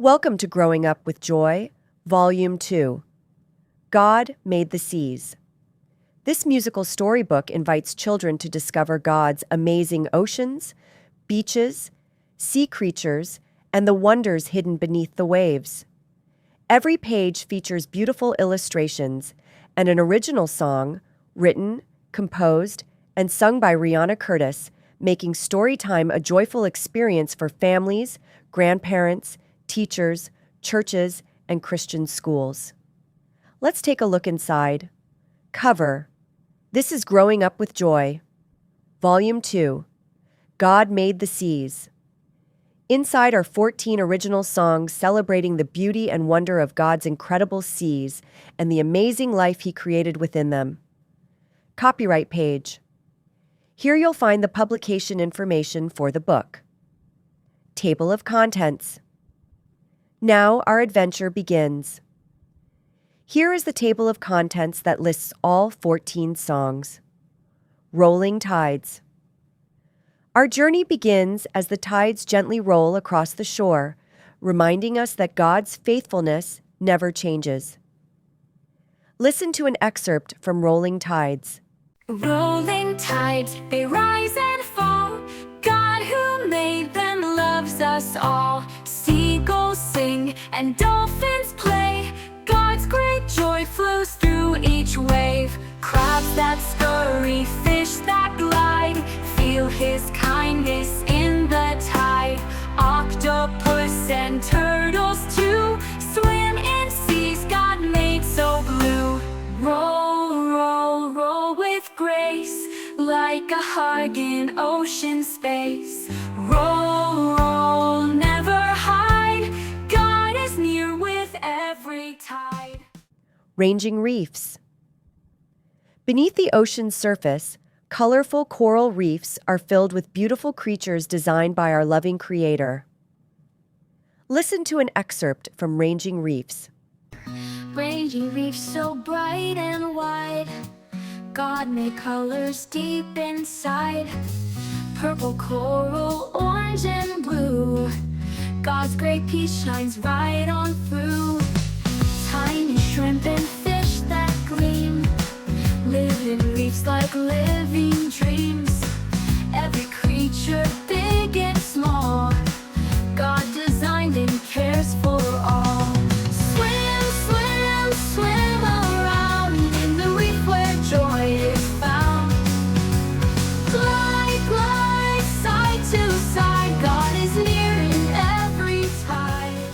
Welcome to Growing Up with Joy, Volume 2. God Made the Seas. This musical storybook invites children to discover God's amazing oceans, beaches, sea creatures, and the wonders hidden beneath the waves. Every page features beautiful illustrations and an original song, written, composed, and sung by Rihanna Curtis, making story time a joyful experience for families, grandparents, teachers, churches, and Christian schools. Let's take a look inside. Cover. This is Growing Up with Joy. Volume 2. God Made the Seas. Inside are 14 original songs celebrating the beauty and wonder of God's incredible seas and the amazing life He created within them. Copyright page. Here you'll find the publication information for the book. Table of contents. Now our adventure begins. Here is the table of contents that lists all 14 songs. Rolling tides. Our journey begins as the tides gently roll across the shore, reminding us that God's faithfulness never changes. Listen to an excerpt from Rolling Tides. Rolling tides, they rise and fall. God who made them loves us all. Seagulls sing and dolphins play. God's great joy flows through each wave. Crabs that scurry, fish that glide, feel His kindness in the tide. Octopus and turtles too swim in seas God made so blue. Roll, roll, roll with grace, like a hug in ocean space. Roll, roll, never hide. God is near with every tide. Ranging reefs. Beneath the ocean's surface, colorful coral reefs are filled with beautiful creatures designed by our loving Creator. Listen to an excerpt from Ranging Reefs. Ranging reefs so bright and wide, God made colors deep inside. Purple coral, orange and blue, God's great peace shines right on through. Tiny shrimp and fish that gleam, live in reefs like living dreams. Every creature, big and small, God designed and cares for all. Swim, swim, swim around in the reef where joy is found. Glide, glide, side to side, God is near in every tide.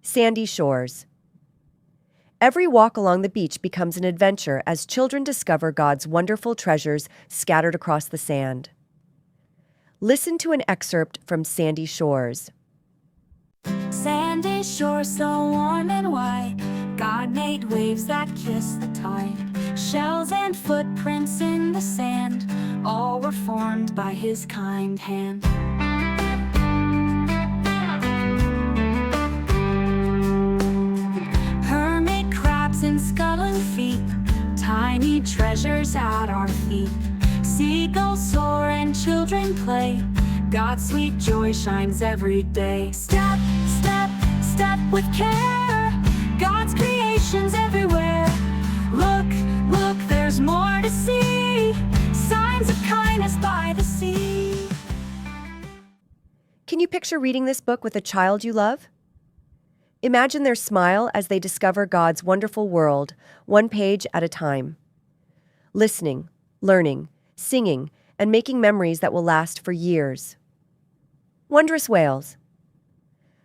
Sandy shores. Every walk along the beach becomes an adventure as children discover God's wonderful treasures scattered across the sand. Listen to an excerpt from Sandy Shores. Sandy shore so warm and wide, God made waves that kiss the tide. Shells and footprints in the sand, all were formed by His kind hand. Hermit crabs and scuttling feet, tiny treasures at our feet. Seagulls soar and children play, God's sweet joy shines every day. Step, step, step with care, God's creations everywhere. Look, look, there's more to see, signs of kindness by the sea. Can you picture reading this book with a child you love? Imagine their smile as they discover God's wonderful world, one page at a time. Listening, learning, singing, and making memories that will last for years. Wondrous whales.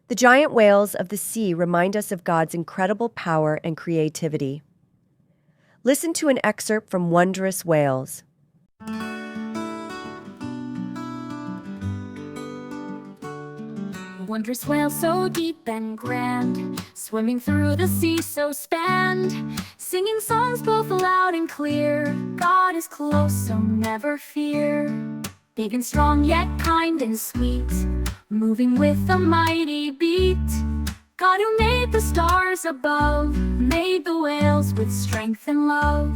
The giant whales of the sea remind us of God's incredible power and creativity. Listen to an excerpt from Wondrous Whales. Wondrous whale so deep and grand, swimming through the sea so spanned, singing songs both loud and clear. God is close, so never fear. Big and strong, yet kind and sweet, moving with a mighty beat. God who made the stars above, made the whales with strength and love.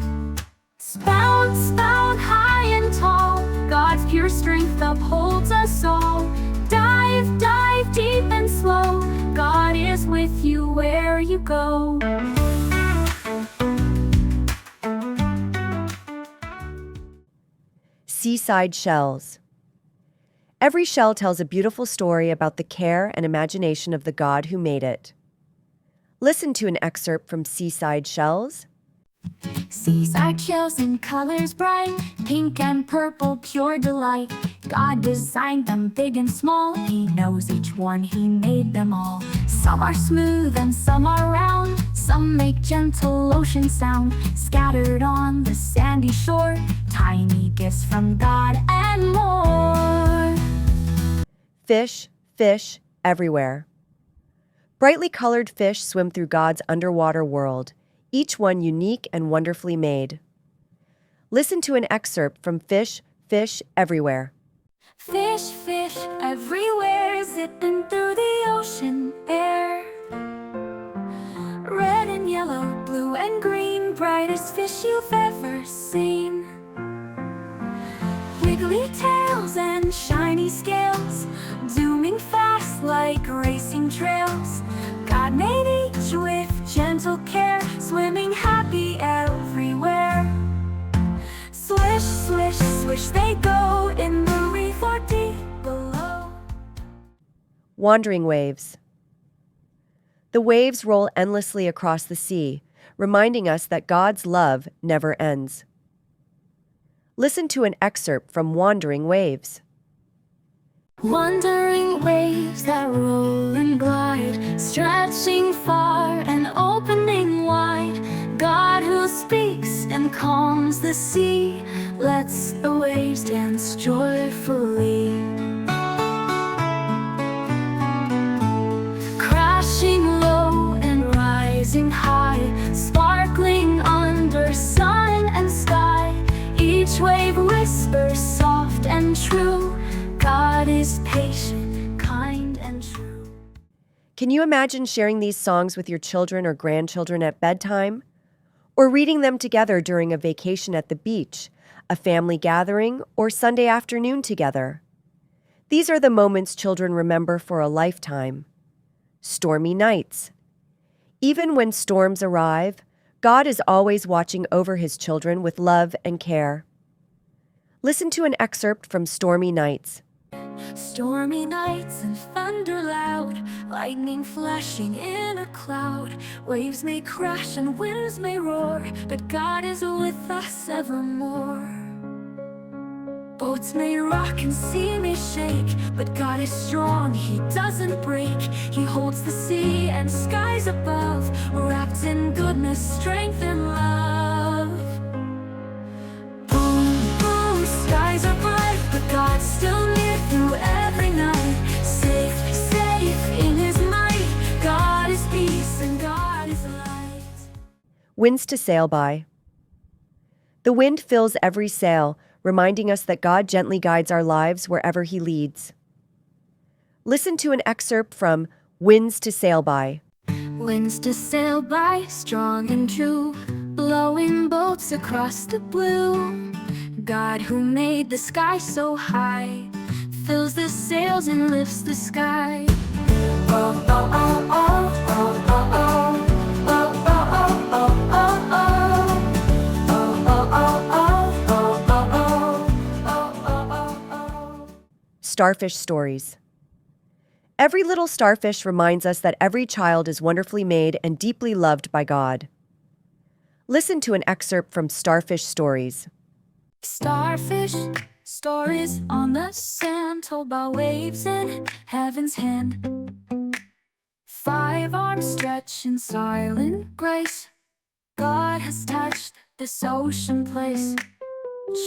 Spout, spout, high and tall, God's pure strength upholds us all. Dive, dive, deep and slow, with you where you go. Seaside shells. Every shell tells a beautiful story about the care and imagination of the God who made it. Listen to an excerpt from Seaside Shells. Seaside shells in colors bright, pink and purple, pure delight. God designed them big and small, He knows each one, He made them all. Some are smooth and some are round, some make gentle ocean sound. Scattered on the sandy shore, tiny gifts from God and more. Fish, fish, everywhere. Brightly colored fish swim through God's underwater world, each one unique and wonderfully made. Listen to an excerpt from Fish, Fish, Everywhere. Fish, fish, everywhere, zipping through the ocean air. Red and yellow, blue and green, brightest fish you've ever seen. Wiggly tails and shiny scales, zooming fast like racing trails. God made each with gentle care, swimming happy everywhere. Swish, swish, swish they go in the reef or deep below. Wandering waves. The waves roll endlessly across the sea, reminding us that God's love never ends. Listen to an excerpt from Wandering Waves. Wandering waves that roll and glide, stretching far and opening wide. God who speaks and calms the sea, lets the waves dance joyfully. Crashing low and rising high, sparkling under sun and sky. Each wave whispers soft and true, God is patient, kind, and true. Can you imagine sharing these songs with your children or grandchildren at bedtime? Or reading them together during a vacation at the beach, a family gathering, or Sunday afternoon together? These are the moments children remember for a lifetime. Stormy nights. Even when storms arrive, God is always watching over His children with love and care. Listen to an excerpt from Stormy Nights. Stormy nights and thunder loud, lightning flashing in a cloud. Waves may crash and winds may roar, but God is with us evermore. Boats may rock and sea may shake, but God is strong, He doesn't break. He holds the sea and skies above, wrapped in goodness, strength, and love. Boom, boom, skies are bright, but God's still near through every night. Safe, safe in His might. God is peace and God is light. Winds to sail by. The wind fills every sail, reminding us that God gently guides our lives wherever He leads. Listen to an excerpt from Winds to Sail By. Winds to sail by, strong and true, blowing boats across the blue. God who made the sky so high, fills the sails and lifts the sky. Oh, oh, oh, oh, oh, oh, oh. Oh, oh, oh, oh, oh, oh. Oh, oh, oh, oh, oh, oh, oh, oh, oh. Starfish Stories. Every little starfish reminds us that every child is wonderfully made and deeply loved by God. Listen to an excerpt from Starfish Stories. Starfish stories on the sand, told by waves in heaven's hand. 5 arms stretch in silent grace. God has touched this ocean place.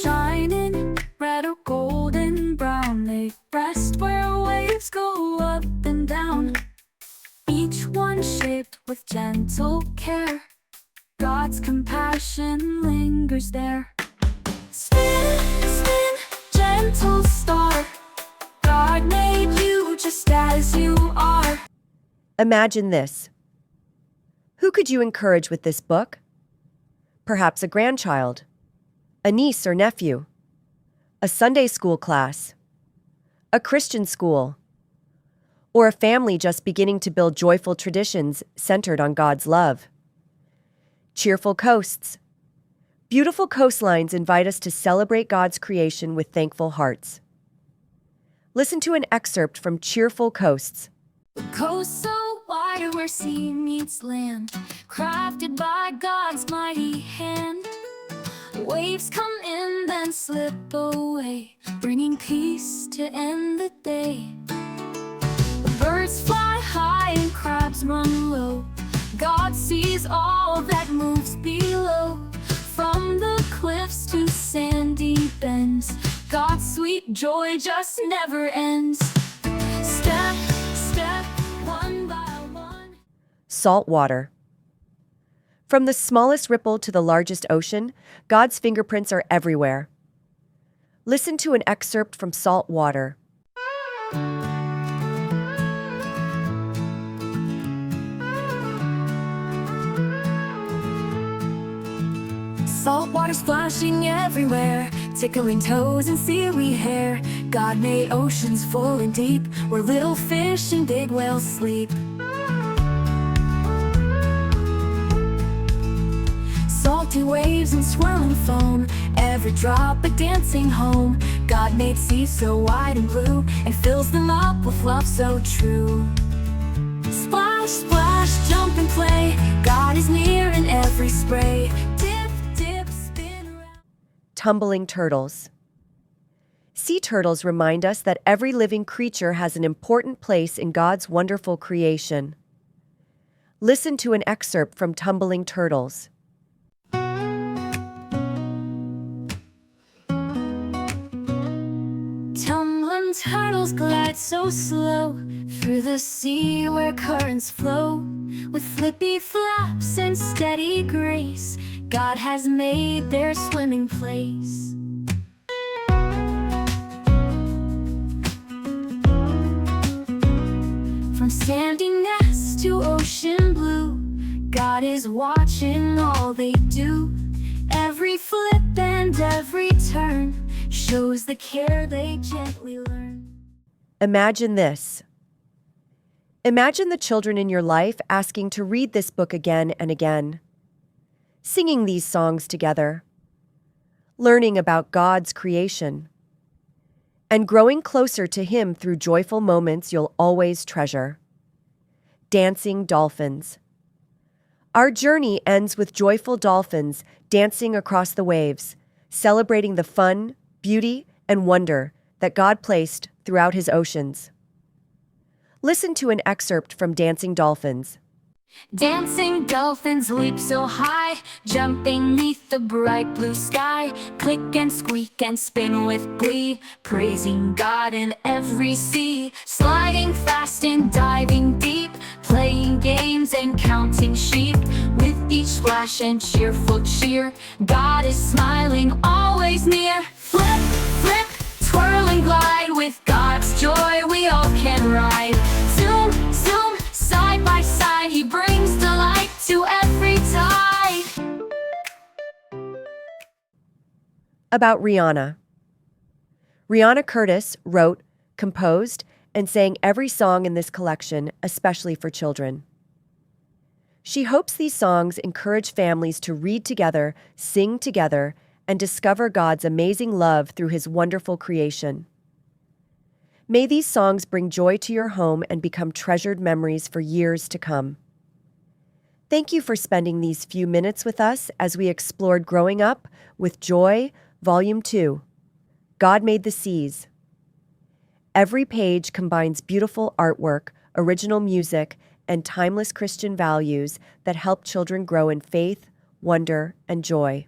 Shining red or golden brown, they rest where waves go up and down. Each one shaped with gentle care. God's compassion lingers there. Spin, spin, gentle star. God made you just as you are. Imagine this. Who could you encourage with this book? Perhaps a grandchild, a niece or nephew, a Sunday school class, a Christian school, or a family just beginning to build joyful traditions centered on God's love. Cheerful coasts. Beautiful coastlines invite us to celebrate God's creation with thankful hearts. Listen to an excerpt from Cheerful Coasts. Coast so wide where sea meets land, crafted by God's mighty hand. Waves come in then slip away, bringing peace to end the day. Birds fly high and crabs run low. God sees all that moves below. From the cliffs to sandy bends, God's sweet joy just never ends. Step, step, one by one. Salt water. From the smallest ripple to the largest ocean, God's fingerprints are everywhere. Listen to an excerpt from Salt Water. Salt water splashing everywhere, tickling toes and seaweed hair. God made oceans full and deep, where little fish and big whales sleep. Salty waves and swirling foam, every drop a dancing home. God made seas so wide and blue, and fills them up with love so true. Splash, splash, jump and play, God is near in every spray. Tumbling turtles. Sea turtles remind us that every living creature has an important place in God's wonderful creation. Listen to an excerpt from Tumbling Turtles. Tumbling turtles glide so slow through the sea where currents flow. With flippy flaps and steady grace, God has made their swimming place. From sandy nests to ocean blue, God is watching all they do. Every flip and every turn shows the care they gently learn. Imagine this. Imagine the children in your life asking to read this book again and again, singing these songs together, learning about God's creation, and growing closer to Him through joyful moments you'll always treasure. Dancing dolphins. Our journey ends with joyful dolphins dancing across the waves, celebrating the fun, beauty, and wonder that God placed throughout His oceans. Listen to an excerpt from Dancing Dolphins. Dancing dolphins leap so high, jumping neath the bright blue sky. Click and squeak and spin with glee, praising God in every sea. Sliding fast and diving deep, playing games and counting sheep. With each splash and cheerful cheer, God is smiling, always near. Flip, flip, twirl and glide, with God's joy we all can ride. Zoom, zoom, side by side, He brings delight to every tide. About Rihanna. Rihanna Curtis wrote, composed, and sang every song in this collection, especially for children. She hopes these songs encourage families to read together, sing together, and discover God's amazing love through His wonderful creation. May these songs bring joy to your home and become treasured memories for years to come. Thank you for spending these few minutes with us as we explored Growing Up with Joy, Volume 2. God Made the Seas. Every page combines beautiful artwork, original music, and timeless Christian values that help children grow in faith, wonder, and joy.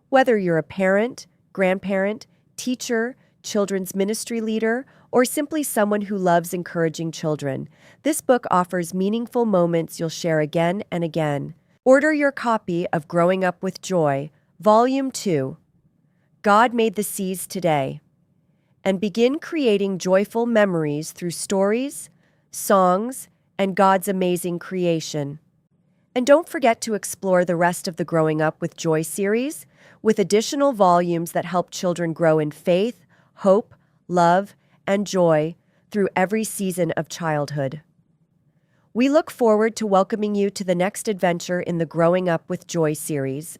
Whether you're a parent, grandparent, teacher, children's ministry leader, or simply someone who loves encouraging children, this book offers meaningful moments you'll share again and again. Order your copy of Growing Up with Joy, Volume 2, God Made the Seas today, and begin creating joyful memories through stories, songs, and God's amazing creation. And don't forget to explore the rest of the Growing Up with Joy series, with additional volumes that help children grow in faith, hope, love, and joy through every season of childhood. We look forward to welcoming you to the next adventure in the Growing Up with Joy series.